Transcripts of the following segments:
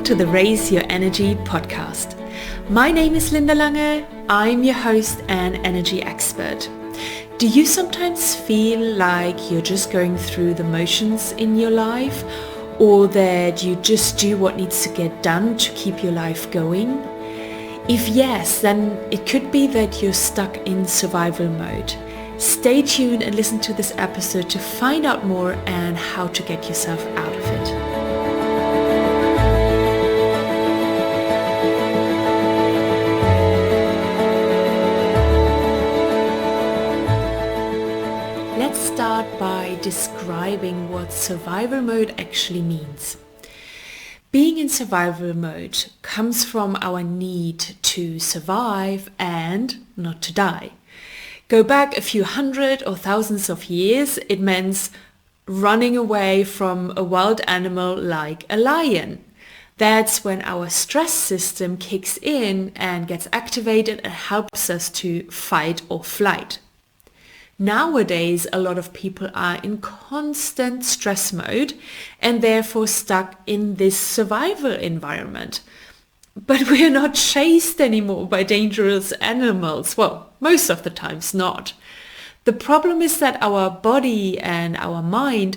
to the Raise Your Energy podcast. My name is Linda Lange. I'm your host and energy expert. Do you sometimes feel like you're just going through the motions in your life, or that you just do what needs to get done to keep your life going? If yes, then it could be that you're stuck in survival mode. Stay tuned and listen to this episode to find out more and how to get yourself out of it. Let's start by describing what survival mode actually means. Being in survival mode comes from our need to survive and not to die. Go back a few hundred or thousands of years, it meant running away from a wild animal like a lion. That's when our stress system kicks in and gets activated and helps us to fight or flight. Nowadays, a lot of people are in constant stress mode and therefore stuck in this survival environment. But we are not chased anymore by dangerous animals. Well, most of the times not. The problem is that our body and our mind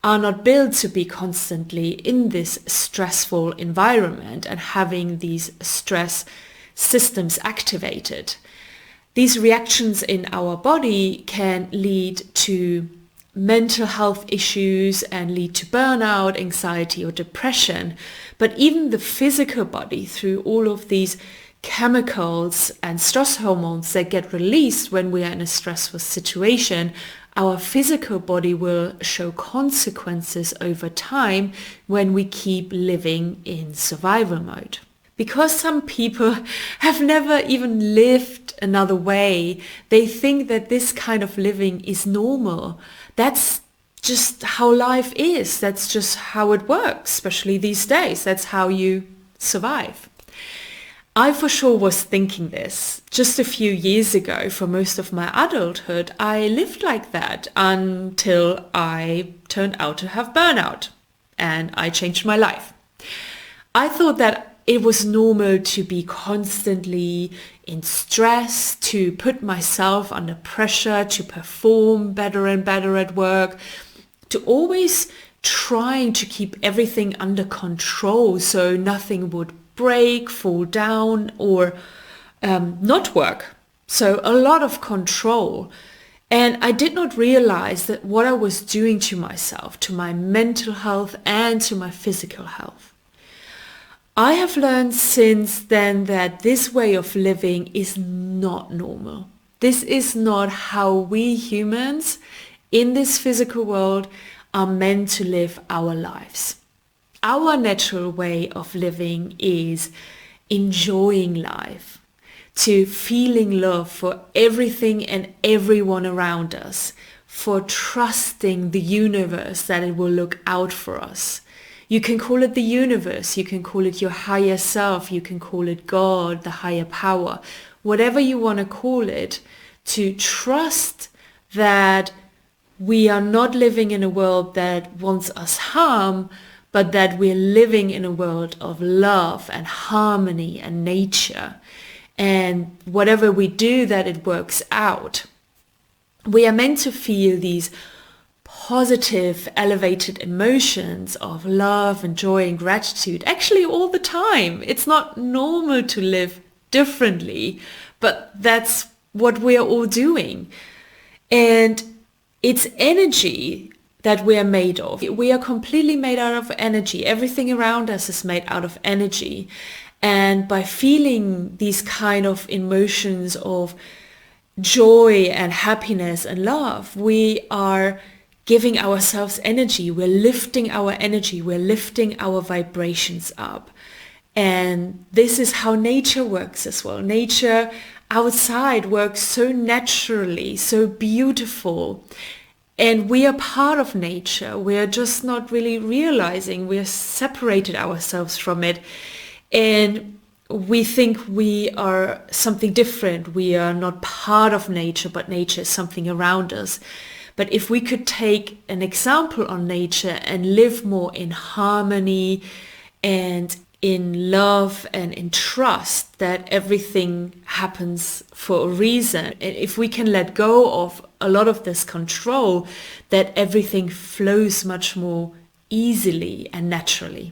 are not built to be constantly in this stressful environment and having these stress systems activated. These reactions in our body can lead to mental health issues and lead to burnout, anxiety or depression. But even the physical body, through all of these chemicals and stress hormones that get released when we are in a stressful situation, our physical body will show consequences over time when we keep living in survival mode. Because some people have never even lived another way, they think that this kind of living is normal. That's just how life is. That's just how it works, especially these days. That's how you survive. I for sure was thinking this. Just a few years ago, for most of my adulthood, I lived like that until I turned out to have burnout and I changed my life. I thought that it was normal to be constantly in stress, to put myself under pressure, to perform better and better at work, to always trying to keep everything under control so nothing would break, fall down, or not work. So a lot of control. And I did not realize that what I was doing to myself, to my mental health and to my physical health. I have learned since then that this way of living is not normal. This is not how we humans in this physical world are meant to live our lives. Our natural way of living is enjoying life, to feeling love for everything and everyone around us, for trusting the universe that it will look out for us. You can call it the universe, you can call it your higher self, you can call it God, the higher power, whatever you want to call it, to trust that we are not living in a world that wants us harm, but that we're living in a world of love and harmony and nature. And whatever we do, that it works out. We are meant to feel these positive, elevated emotions of love and joy and gratitude actually all the time. It's not normal to live differently, but that's what we are all doing. And it's energy that we are made of. We are completely made out of energy. Everything around us is made out of energy. And by feeling these kind of emotions of joy and happiness and love, we are giving ourselves energy, we're lifting our energy, we're lifting our vibrations up. And this is how nature works as well. Nature outside works so naturally, so beautiful. And we are part of nature. We are just not really realizing we are separated ourselves from it. And we think we are something different. We are not part of nature, but nature is something around us. But if we could take an example on nature and live more in harmony and in love and in trust that everything happens for a reason. And if we can let go of a lot of this control, that everything flows much more easily and naturally.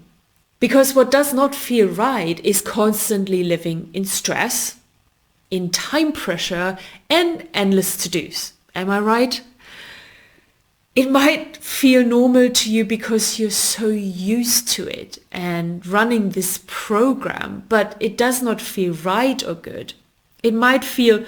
Because what does not feel right is constantly living in stress, in time pressure, and endless to-dos. Am I right? It might feel normal to you because you're so used to it and running this program, but it does not feel right or good. It might feel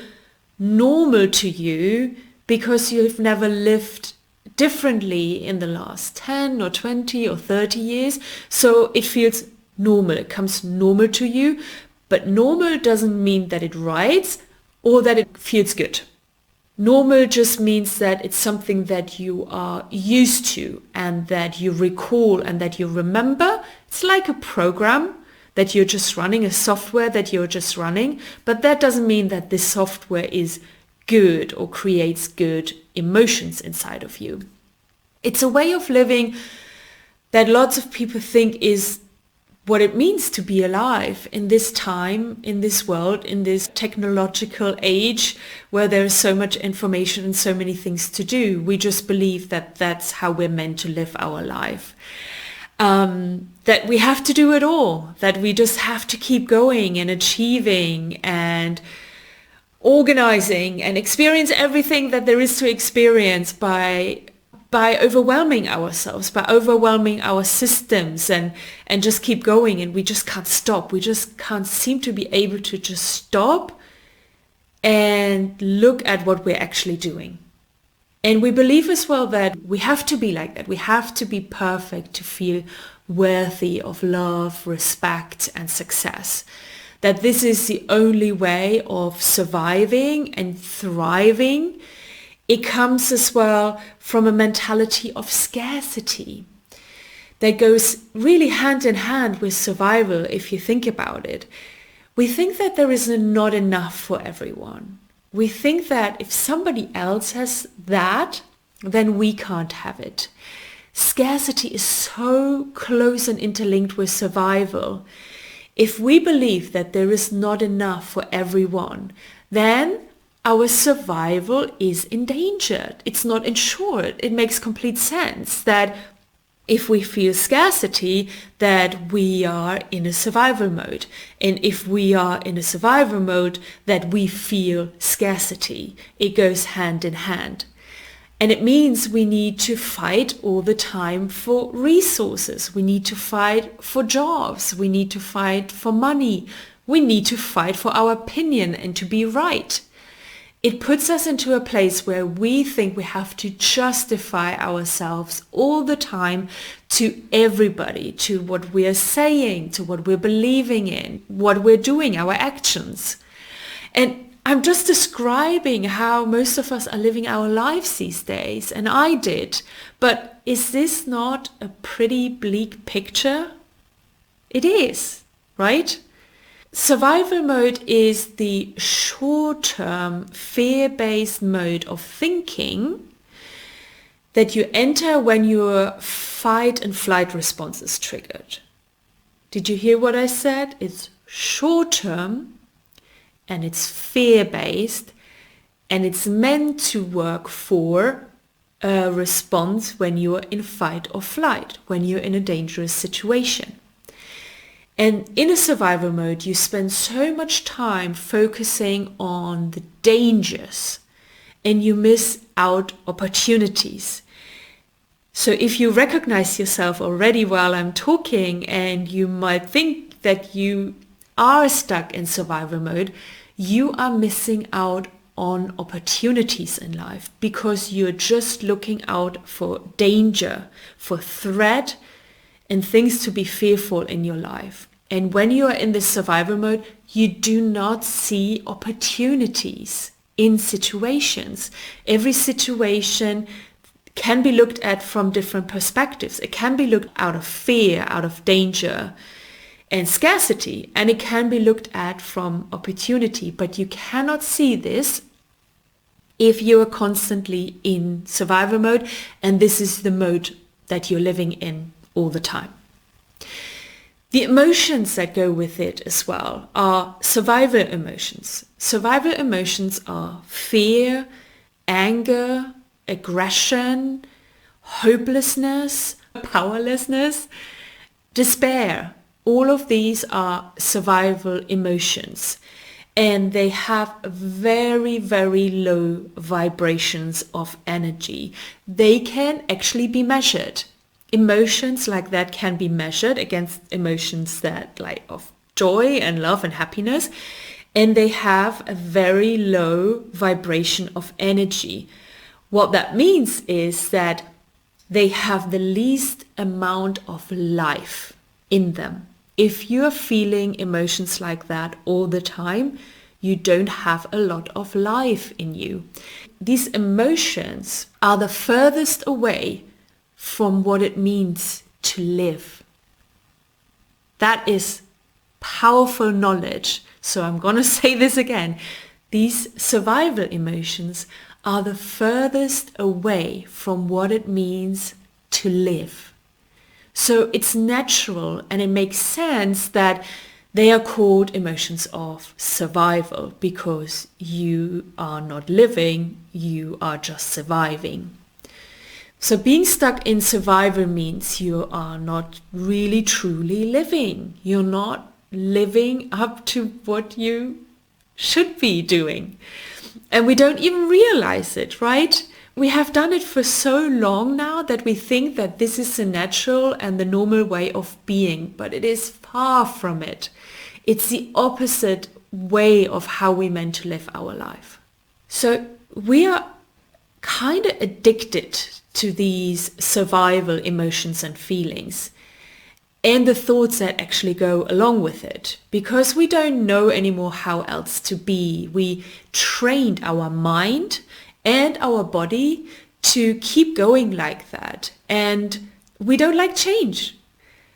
normal to you because you've never lived differently in the last 10 or 20 or 30 years. So it feels normal. It comes normal to you, but normal doesn't mean that it rights or that it feels good. Normal just means that it's something that you are used to and that you recall and that you remember. It's like a program that you're just running, a software that you're just running, but that doesn't mean that this software is good or creates good emotions inside of you. It's a way of living that lots of people think is what it means to be alive in this time, in this world, in this technological age where there is so much information and so many things to do. We just believe that that's how we're meant to live our life. That we have to do it all, that we just have to keep going and achieving and organizing and experience everything that there is to experience by overwhelming ourselves, by overwhelming our systems and just keep going, and we just can't stop. We just can't seem to be able to just stop and look at what we're actually doing. And we believe as well that we have to be like that. We have to be perfect to feel worthy of love, respect, and success. That this is the only way of surviving and thriving. It comes as well from a mentality of scarcity that goes really hand in hand with survival if you think about it. We think that there is not enough for everyone. We think that if somebody else has that, then we can't have it. Scarcity is so close and interlinked with survival. If we believe that there is not enough for everyone, then our survival is endangered. It's not ensured. It makes complete sense that if we feel scarcity, that we are in a survival mode. And if we are in a survival mode, that we feel scarcity. It goes hand in hand. And it means we need to fight all the time for resources. We need to fight for jobs. We need to fight for money. We need to fight for our opinion and to be right. It puts us into a place where we think we have to justify ourselves all the time to everybody, to what we are saying, to what we're believing in, what we're doing, our actions. And I'm just describing how most of us are living our lives these days, and I did. But is this not a pretty bleak picture? It is, right? Survival mode is the short-term, fear-based mode of thinking that you enter when your fight and flight response is triggered. Did you hear what I said? It's short-term and it's fear-based, and it's meant to work for a response when you're in fight or flight, when you're in a dangerous situation. And in a survival mode, you spend so much time focusing on the dangers and you miss out opportunities. So if you recognize yourself already while I'm talking and you might think that you are stuck in survival mode, you are missing out on opportunities in life because you're just looking out for danger, for threat, and things to be fearful in your life. And when you are in this survival mode, you do not see opportunities in situations. Every situation can be looked at from different perspectives. It can be looked out of fear, out of danger and scarcity, and it can be looked at from opportunity. But you cannot see this if you are constantly in survival mode, and this is the mode that you're living in all the time. The emotions that go with it as well are survival emotions. Survival emotions are fear, anger, aggression, hopelessness, powerlessness, despair. All of these are survival emotions, and they have very, very low vibrations of energy. They can actually be measured. Emotions like that can be measured against emotions that like of joy and love and happiness, and they have a very low vibration of energy. What that means is that they have the least amount of life in them. If you're feeling emotions like that all the time, you don't have a lot of life in you. These emotions are the furthest away from what it means to live. That is powerful knowledge. So I'm going to say this again. These survival emotions are the furthest away from what it means to live. So it's natural and it makes sense that they are called emotions of survival, because you are not living, you are just surviving. So being stuck in survival means you are not really truly living. You're not living up to what you should be doing. And we don't even realize it, right? We have done it for so long now that we think that this is the natural and the normal way of being, but it is far from it. It's the opposite way of how we're meant to live our life. So we are kind of addicted to these survival emotions and feelings and the thoughts that actually go along with it, because we don't know anymore how else to be. We trained our mind and our body to keep going like that, and we don't like change.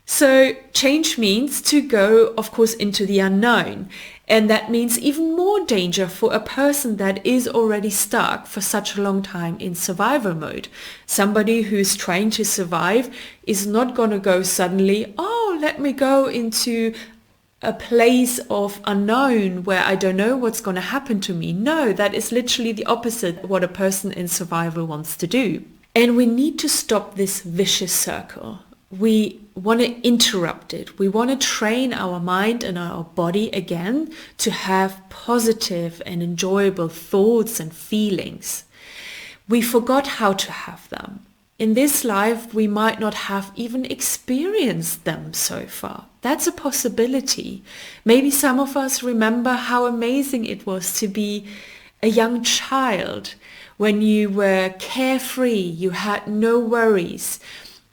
So change means to go, of course, into the unknown. And that means even more danger for a person that is already stuck for such a long time in survival mode. Somebody who's trying to survive is not going to go suddenly, oh, let me go into a place of unknown where I don't know what's going to happen to me. No, that is literally the opposite of what a person in survival wants to do. And we need to stop this vicious circle. We want to interrupt it. We want to train our mind and our body again to have positive and enjoyable thoughts and feelings. We forgot how to have them. In this life, we might not have even experienced them so far. That's a possibility. Maybe some of us remember how amazing it was to be a young child when you were carefree, you had no worries.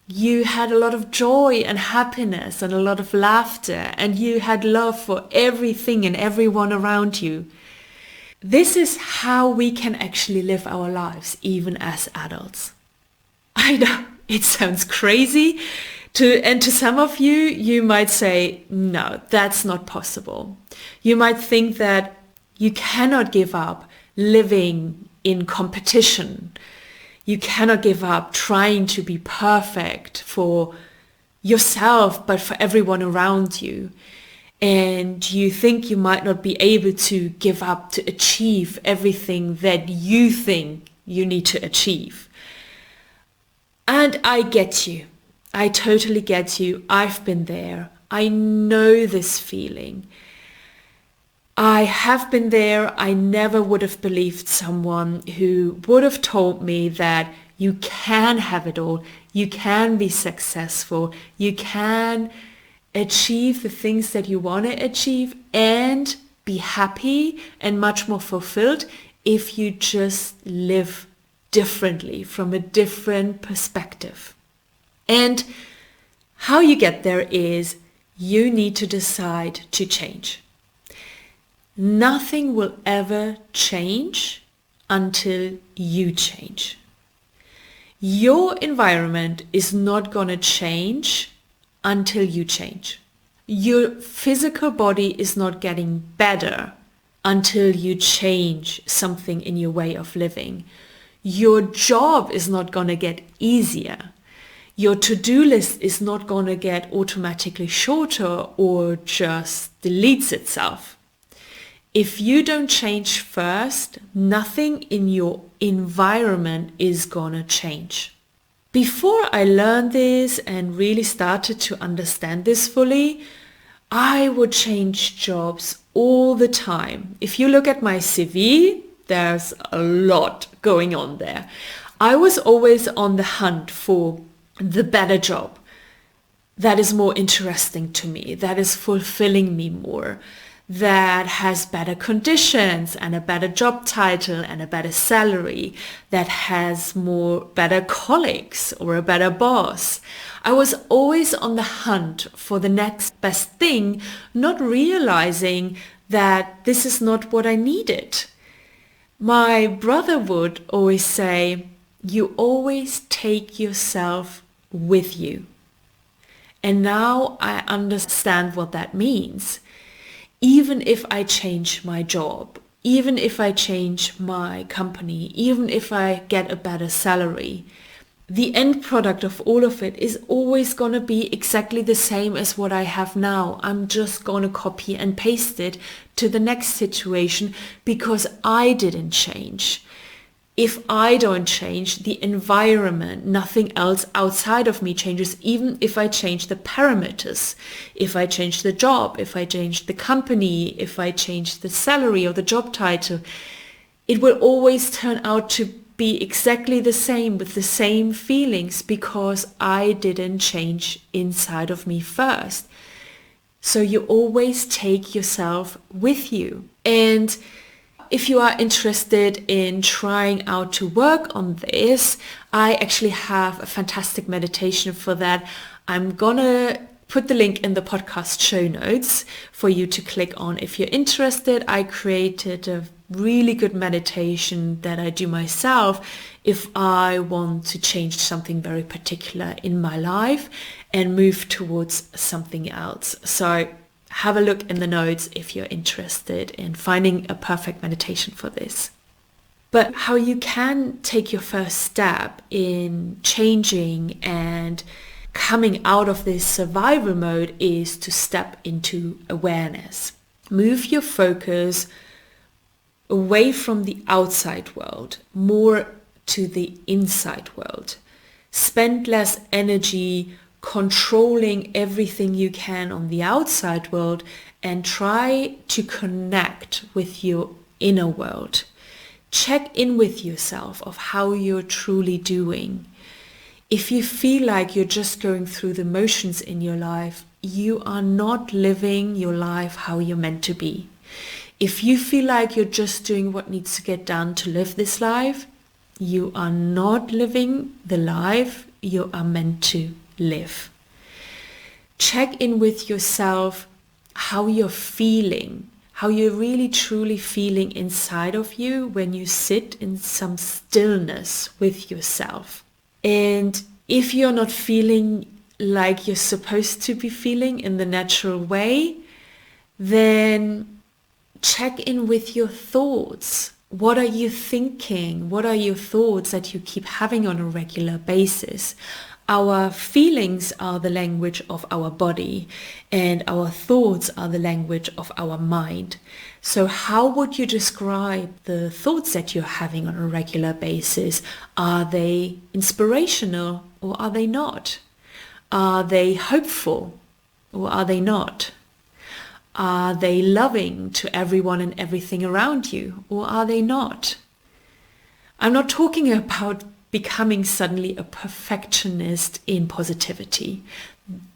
You had a lot of joy and happiness and a lot of laughter, and you had love for everything and everyone around you. This is how we can actually live our lives, even as adults. I know it sounds crazy, and to some of you, you might say, no, that's not possible. You might think that you cannot give up living in competition. You cannot give up trying to be perfect for yourself, but for everyone around you. And you think you might not be able to give up to achieve everything that you think you need to achieve. And I get you. I totally get you. I've been there. I know this feeling. I have been there. I never would have believed someone who would have told me that you can have it all, you can be successful, you can achieve the things that you want to achieve and be happy and much more fulfilled if you just live differently from a different perspective. And how you get there is you need to decide to change. Nothing will ever change until you change. Your environment is not going to change until you change. Your physical body is not getting better until you change something in your way of living. Your job is not going to get easier. Your to-do list is not going to get automatically shorter or just deletes itself. If you don't change first, nothing in your environment is going to change. Before I learned this and really started to understand this fully, I would change jobs all the time. If you look at my CV, there's a lot going on there. I was always on the hunt for the better job that is more interesting to me, that is fulfilling me more, that has better conditions and a better job title and a better salary, that has more better colleagues or a better boss. I was always on the hunt for the next best thing, not realizing that this is not what I needed. My brother would always say, you always take yourself with you. And now I understand what that means. Even if I change my job, even if I change my company, even if I get a better salary, the end product of all of it is always going to be exactly the same as what I have now. I'm just going to copy and paste it to the next situation because I didn't change. If I don't change, the environment, nothing else outside of me changes, even if I change the parameters. If I change the job, if I change the company, if I change the salary or the job title, it will always turn out to be exactly the same with the same feelings because I didn't change inside of me first. So you always take yourself with you. And if you are interested in trying out to work on this, I actually have a fantastic meditation for that. I'm gonna put the link in the podcast show notes for you to click on if you're interested. I created a really good meditation that I do myself if I want to change something very particular in my life and move towards something else. So have a look in the notes if you're interested in finding a perfect meditation for this. But how you can take your first step in changing and coming out of this survival mode is to step into awareness. Move your focus away from the outside world, more to the inside world. Spend less energy controlling everything you can on the outside world and try to connect with your inner world. Check in with yourself of how you're truly doing. If you feel like you're just going through the motions in your life, you are not living your life how you're meant to be. If you feel like you're just doing what needs to get done to live this life, you are not living the life you are meant to live. Check in with yourself how you're feeling, how you're really truly feeling inside of you when you sit in some stillness with yourself. And if you're not feeling like you're supposed to be feeling in the natural way, then check in with your thoughts. What are you thinking? What are your thoughts that you keep having on a regular basis? Our feelings are the language of our body, and our thoughts are the language of our mind. So how would you describe the thoughts that you're having on a regular basis? Are they inspirational or are they not? Are they hopeful or are they not? Are they loving to everyone and everything around you or are they not? I'm not talking about becoming suddenly a perfectionist in positivity.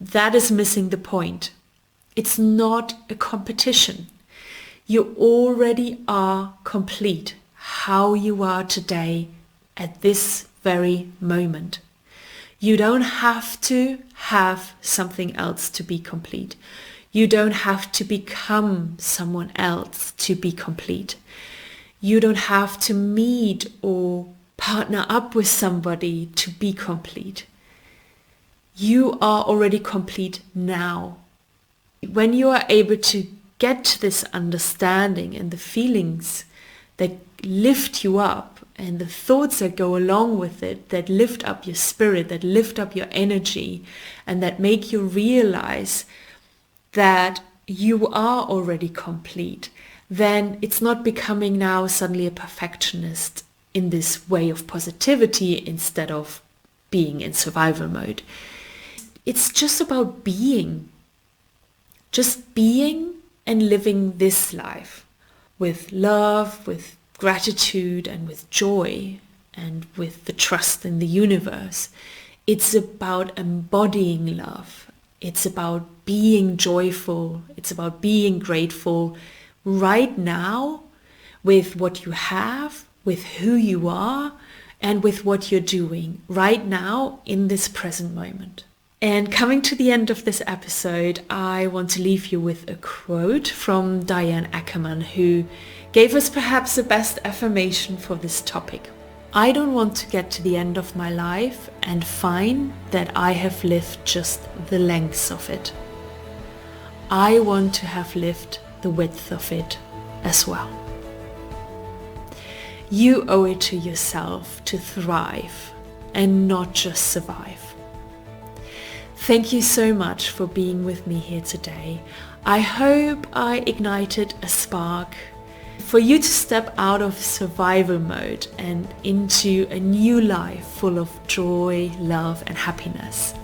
That is missing the point. It's not a competition. You already are complete how you are today at this very moment. You don't have to have something else to be complete. You don't have to become someone else to be complete. You don't have to meet or partner up with somebody to be complete. You are already complete now. When you are able to get to this understanding and the feelings that lift you up, and the thoughts that go along with it, that lift up your spirit, that lift up your energy, and that make you realize that you are already complete, then it's not becoming now suddenly a perfectionist in this way of positivity instead of being in survival mode. It's just about being. Just being and living this life with love, with gratitude, and with joy, and with the trust in the universe. It's about embodying love. It's about being joyful. It's about being grateful right now with what you have, with who you are, and with what you're doing right now in this present moment. And coming to the end of this episode, I want to leave you with a quote from Diane Ackerman, who gave us perhaps the best affirmation for this topic. I don't want to get to the end of my life and find that I have lived just the length of it. I want to have lived the width of it as well. You owe it to yourself to thrive and not just survive. Thank you so much for being with me here today. I hope I ignited a spark for you to step out of survival mode and into a new life full of joy, love, and happiness.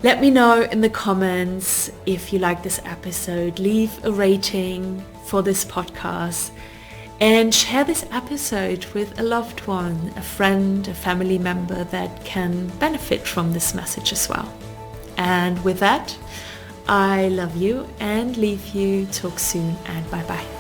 Let me know in the comments if you like this episode. Leave a rating for this podcast and share this episode with a loved one, a friend, a family member that can benefit from this message as well. And with that, I love you and leave you. Talk soon and bye bye.